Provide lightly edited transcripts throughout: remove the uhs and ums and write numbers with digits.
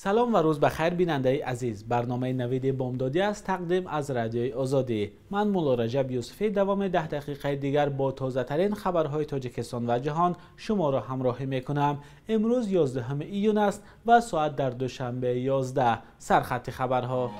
سلام و روز بخیر بیننده عزیز. برنامه نوید بامدادی است تقدیم از رادیوی آزادی. من مولا رجب یوسفی دوام 10 دقیقه دیگر با تازه ترین خبرهای تاجیکستان و جهان شما را همراهی میکنم. امروز 11 ایون است و ساعت در دوشنبه 11. سرخط خبرها: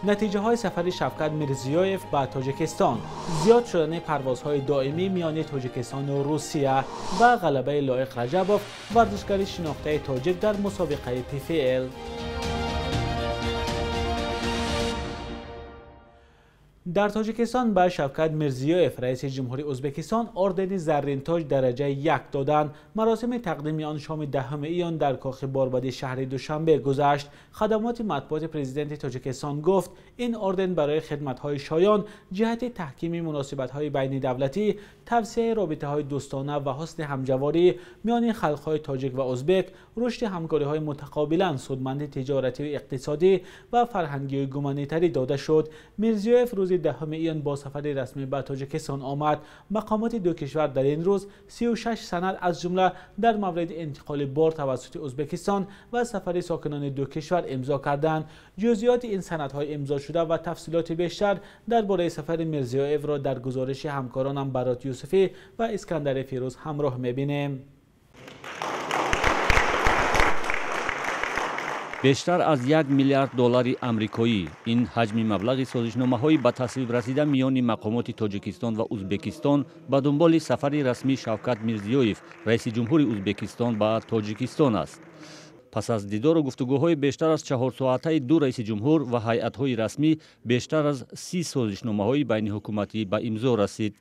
نتیجه های سفر شفقت میرزیویف به تاجیکستان، زیاد شدن پروازهای دائمی میان تاجیکستان و روسیه و غلبه لایق رجبوف، ورزشکار شناخته تاجیک در مسابقه PFL. در تاجیکستان به شفقت میرزیویف رئیس جمهوری ازبکستان اردن زرین تاج درجه 1 دادند. مراسم تقدیم آن شام 10 ایون در کاخ باربدی شهر دوشنبه گذشت. خدمات مطبوعات پرزیدنت تاجیکستان گفت این اردن برای خدمت‌های شایان جهت تحکیم مناسبت‌های بین دولتی، توسعه رابطه‌های دوستانه و حسن همجواری میان خلق‌های تاجیک و ازبک، رشد همکاری‌های متقابلا سودمند تجارتی و اقتصادی و فرهنگی و گومانیتری داده شد. میرزیویف روز 10 ایون با سفر رسمی به تاجیکستان آمد. مقامات دو کشور در این روز 36 سند از جمله در مورد انتقال بار توسط ازبکستان و سفر ساکنان دو کشور امضا کردند. جزئیات این سندهای امضا شده و تفصیلات بیشتر درباره سفر میرزیویف را در گزارش همکارانم برات یوسفی و اسکندر فیروز همراه می‌بینیم. بیشتر از 1 میلیارد دلار آمریکایی، این حجم مبلغ سازشنامه‌های به تصویب رسیده میان مقامات تاجیکستان و ازبکستان به دنبال سفر رسمی شفقت میرزیویف رئیس جمهوری ازبکستان به تاجیکستان است. پس از دیدار و گفتگوهای بیشتر از 4 ساعته دو رئیس جمهور و هیئت‌های رسمی، بیشتر از 30 سازشنامه‌های بین حکومتی به امضا رسید.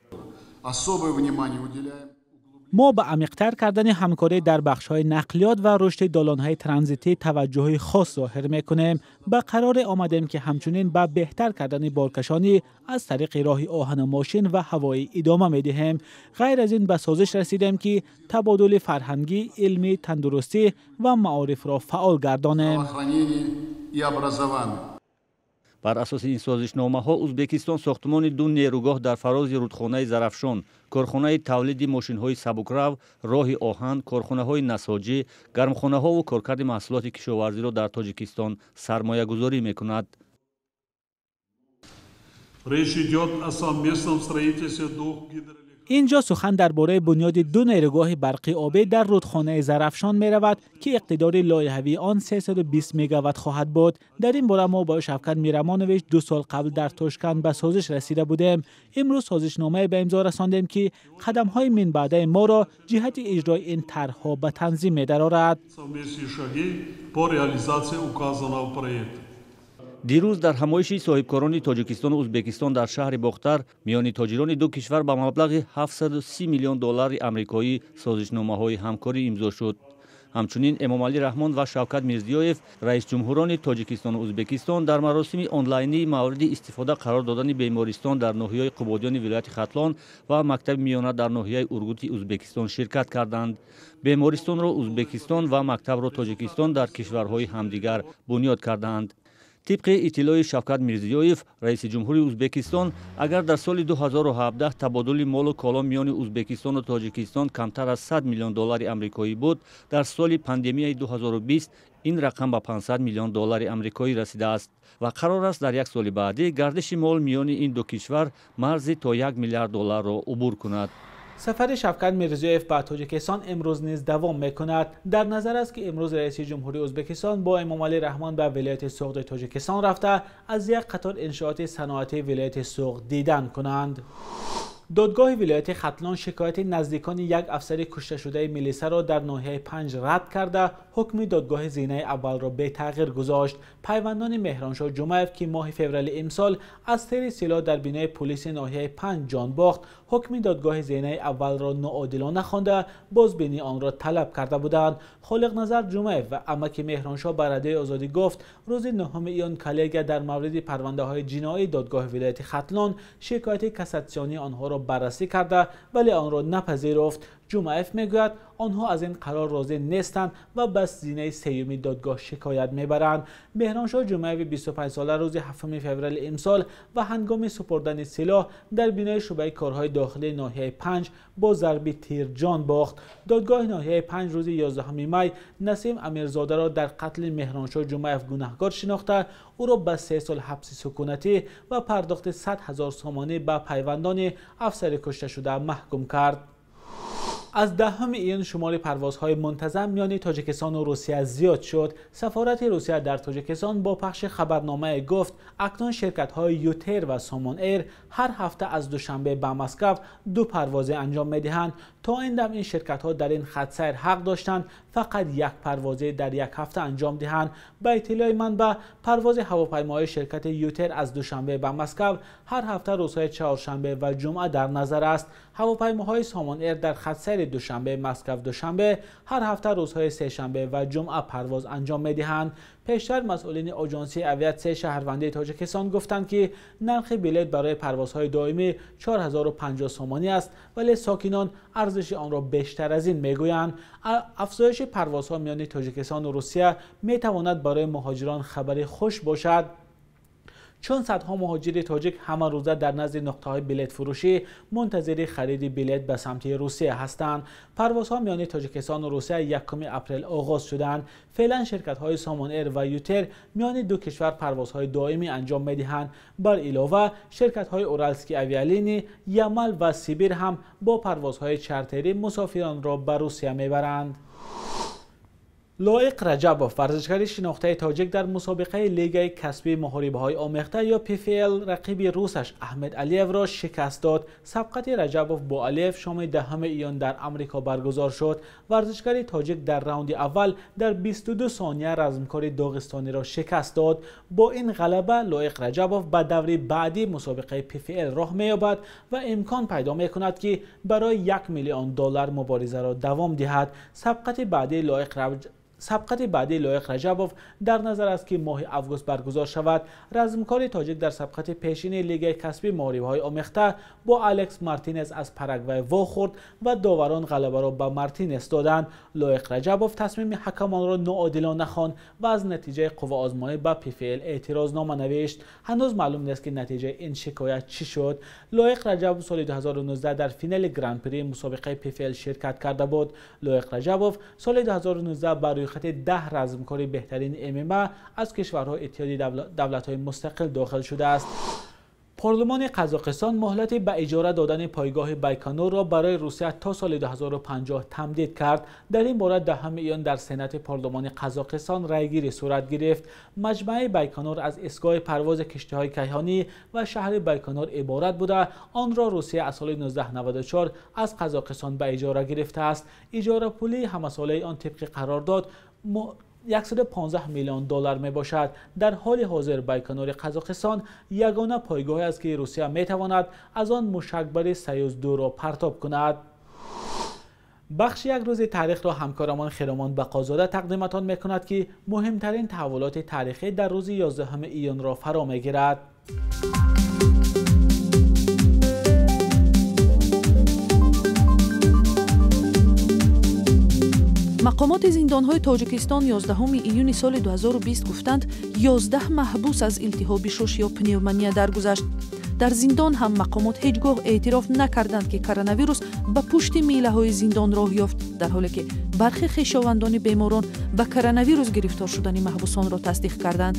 ما به عمیق‌تر کردن همکاری در بخش‌های نقلیات و رشد دالان‌های ترانزیتی توجه خاص ظاهر می‌کنیم. به قرار آمدیم که همچنین به بهتر کردن بارکشانی از طریق راه آهن ماشین و هوایی ادامه می‌دهیم. غیر از این به سازش رسیدیم که تبادل فرهنگی، علمی، تندرستی و معارف را فعال گردانیم. بر اساس این سازشنامه‌ها ازبکستان ساختمان دو نیروگاه در فراز رودخانه زرافشان، کارخانه تولید ماشین‌های سبکرو، راه آهن، کارخانه‌های نساجی، گرمخانه‌ها و کارکرد محصولات کشاورزی را در تاجیکستان سرمایه‌گذاری می‌کند. اینجا سخن درباره بنیاد دو نیروگاه برقی آبی در رودخانه زرافشان می رود که اقتدار لایحه‌ای آن 320 مگاوات خواهد بود. در این باره ما با شفقت میرمانویچ 2 سال قبل در تاشکند به سازش رسیده بودیم. امروز سازشنامه به امضا رساندیم که قدم‌های من بعده ما را جهت اجرای این طرح‌ها به تنظیم می‌دارد. دیروز در همایش صاحبکاران تاجیکستان و ازبکستان در شهر باختر میان تاجران دو کشور به مبلغ 730 میلیون دلار آمریکایی سازشنامه‌های همکاری امضا شد. همچنین امامعلی رحمان و شفقت میرزیویف رئیس جمهوران تاجیکستان و ازبکستان در مراسم آنلاینی مورد استفاده قرار دادن بیمارستان در ناحیه قبادیان ولایت ختلان و مکتب میانه در ناحیه اورگوت ازبکستان شرکت کردند. بیمارستان را ازبکستان و مکتب را تاجیکستان در کشورهای همدیگر بنیاد کردند. طبق اطلاع شفقت میرزیویف رئیس جمهوری ازبکستان، اگر در سال 2017 تبادل مال و کالا میان ازبکستان و تاجیکستان کمتر از 100 میلیون دلار آمریکایی بود، در سال پاندمی 2020 این رقم به 500 میلیون دلار آمریکایی رسیده است و قرار است در یک سال بعدی گردش مال میان این دو کشور مرز تا 1 میلیارد دلار را عبور کند. سفر شفقت میرزیویف به تاجیکستان امروز نیز دوام میکند. در نظر است که امروز رئیس جمهوری ازبکستان با امامعلی رحمان به ولایت سوغد تاجیکستان رفته از یک قطار انشاءات صنعتی ولایت سوغد دیدن کنند. دادگاه ولایت ختلان شکایت نزدیکان یک افسر کشته شده میلیسا را در ناحیه 5 رد کرده حکم دادگاه زینه اول را به تغییر گذاشت. پیوندان مهرانشاه جمعیف که ماه فوریه امسال از تیر سیلاه در بینای پلیس ناحیه 5 جان باخت، حکم دادگاه زینه اول را ناعادلانه خوانده بازبینی آن را طلب کرده بودند. خالق نظر جمعیف و عمک مهرانشاه به رادیوی آزادی گفت روز 9 ایون کلیگا در مورد پرونده های جنایی دادگاه ولایت ختلان شکایت کاساسیونی آنها را بررسی کرده ولی آن را نپذیرفت. جمعیف میگوید آنها از این قرار راضی نیستند و به زینه سیوم دادگاه شکایت میبرند. مهرانشاه جمعیف 25 ساله روز 7 فوریه امسال و هنگام سپردن سلاح در بینای شعبه کارهای داخلی ناحیه 5 با ضربه تیر جان باخت. دادگاه ناحیه 5 روز 11 می نسیم امیرزاده را در قتل مهرانشاه جمعیف گناهکار شناخته او را به 3 سال حبس سکونتی و پرداخت 100,000 سامانه به پیوندان افسر کشته شده محکوم کرد. از 10 ایون شمار پروازهای منتظم میان تاجیکستان و روسیه زیاد شد. سفارت روسیه در تاجیکستان با پخش خبرنامه گفت اکنون شرکت‌های یوتر و سامان ایر هر هفته از دوشنبه به مسکو 2 پرواز انجام می‌دهند. تا این دم این شرکت‌ها در این خط سیر حق داشتند فقط 1 پرواز در یک هفته انجام دهند. به اطلاع منبع پرواز هواپیماهای شرکت یوتر از دوشنبه به مسکو هر هفته روزهای چهارشنبه و جمعه در نظر است. هواپیماهای سامان ایر در خط سیر دوشنبه مسکو دوشنبه هر هفته روزهای سه‌شنبه و جمعه پرواز انجام می‌دهند. پیشتر مسئولین آژانسی اویاسیون شهروندی تاجیکستان گفتند که نرخ بلیط برای پروازهای دائمی 4050 سامانی است، ولی ساکنان ارزش آن را بیشتر از این میگویند. افزایش پروازها میان تاجیکستان و روسیه میتواند برای مهاجران خبری خوش باشد، چون صدها مهاجر تاجیک همه روزه در نزد نقطه‌های بلیط فروشی منتظر خرید بلیط به سمت روسیه هستند. پروازها میان تاجیکستان و روسیه 1 اپریل آغاز شدند. فعلا شرکت‌های سامان ایر و یوتر میان دو کشور پروازهای دائمی انجام می‌دهند. بر علاوه شرکت‌های اورالسکی اویالینی، یمل و سیبیر هم با پروازهای چارتری مسافران را به روسیه میبرند. لایق رجبوف ورزشکار شناخته تاجیک در مسابقه لیگ کسبی محاربه‌های آمیخته یا PFL رقیب روسش احمد علیف را شکست داد. سبقت رجبوف با علیف شام 10 ایون در آمریکا برگزار شد. ورزشکار تاجیک در راوند اول در 22 ثانیه رزمکار داغستانی را شکست داد. با این غلبه لایق رجبوف به دور بعدی مسابقه PFL راه می‌یابد و امکان پیدا می‌کند که برای $1,000,000 مبارزه را دوام دهد. سبقت بعدی لایق رجبوف در نظر است که ماه اوگوست برگزار شود. رزمکار تاجیک در سبقت پیشین لیگ کسبی محاربه‌های آمیخته با الکس مارتینز از پاراگوئه واخورد و داوران غلبه را به مارتینز دادند. لایق رجبوف تصمیم حکمان را ناعادلانه خواند و از نتیجه قوه آزمایی به PFL اعتراضنامه نوشت. هنوز معلوم نیست که نتیجه این شکایت چی شد. لایق رجبوف سال 2019 در فینال گرند پری مسابقه PFL شرکت کرده بود. لایق رجبوف سال 2019 برای خط 10 رزمکار بهترین MMA از کشورهای اتحادیه دولت‌های مستقل داخل شده است. پارلمان قزاقستان مهلت به اجاره دادن پایگاه بایکانور را برای روسیه تا سال 2050 تمدید کرد. در این باره 10 ایون در سنات پارلمان قزاقستان رأیگیری صورت گرفت. مجمع بایکانور از ایستگاه پرواز کشتی‌های کیهانی و شهر بایکانور عبارت بوده. آن را روسیه از سال 1994 از قزاقستان به اجاره گرفته است. اجاره پولی همساله آن طبق قرارداد $115 میلیون می باشد. در حال حاضر بایکانور قزاقستان یگانه پایگاهی است که روسیه می تواند از آن موشکبر سیوز 2 را پرتاب کند. بخش یک روز تاریخ را همکارمان خیرامان بقازاده تقدیمتان می کند که مهمترین تحولات تاریخی در روز 11 ایون را فرا می گیرد. مقامات زندان‌های تاجیکستان 11 ایون سال 2020 گفتند 11 محبوس از التهاب شش یا پنیومونیا درگذشت. در زندان هم مقامات هیچگاه اعتراف نکردند که کرونا ویروس به پشت میله‌های زندان راه یافت، در حالی که برخی خویشاوندان بیماران به کرونا ویروس گرفتار شدن محبوسان را تصدیق کردند.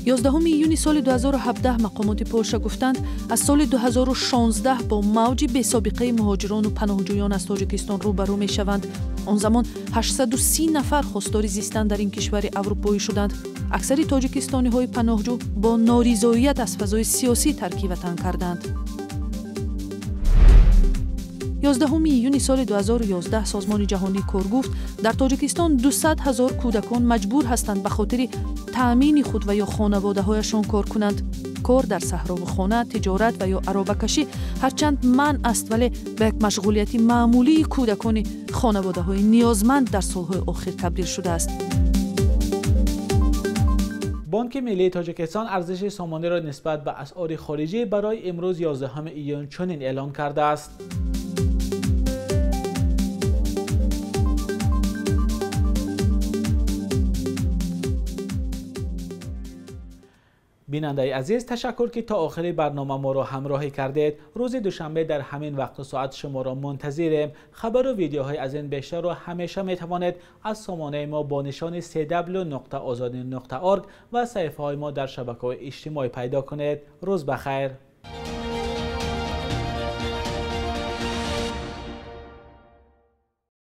11 ایون سال 2017 مقامات پولشا گفتند از سال 2016 با موج بی‌سابقه مهاجران و پناهجویان از تاجیکستان روبرو می‌شوند. آن زمان 830 نفر خواستار زیستن در این کشور اروپایی شدند. اکثر تاجیکستانی‌های پناهجو با نارضایت از فضای سیاسی ترک وطن کردند. 11 ایون سال 2011 سازمان جهانی کار گفت در تاجیکستان 200,000 کودکان مجبور هستند به خاطر تأمین خود و یا خانواده‌هایشان کار کنند. کار در صحرا و خانه، تجارت و یا عرابه‌کشی هرچند منع است، ولی به یک مشغولیت معمولی کودکان خانواده‌های نیازمند در سال‌های آخر تبدیل شده است. بانک ملی تاجیکستان ارزش سامانه را نسبت به اسعار خارجی برای امروز 11 ایون چنین اعلان کرده است. بیننده عزیز، تشکر که تا آخر برنامه ما را همراهی کردید. روز دوشنبه در همین وقت و ساعت شما را منتظریم. خبر و ویدیوهای از این بیشتر را همیشه می توانید از سامانه ما با نشان www.azadi.org و صفحه های ما در شبکه‌های اجتماعی پیدا کنید. روز بخیر.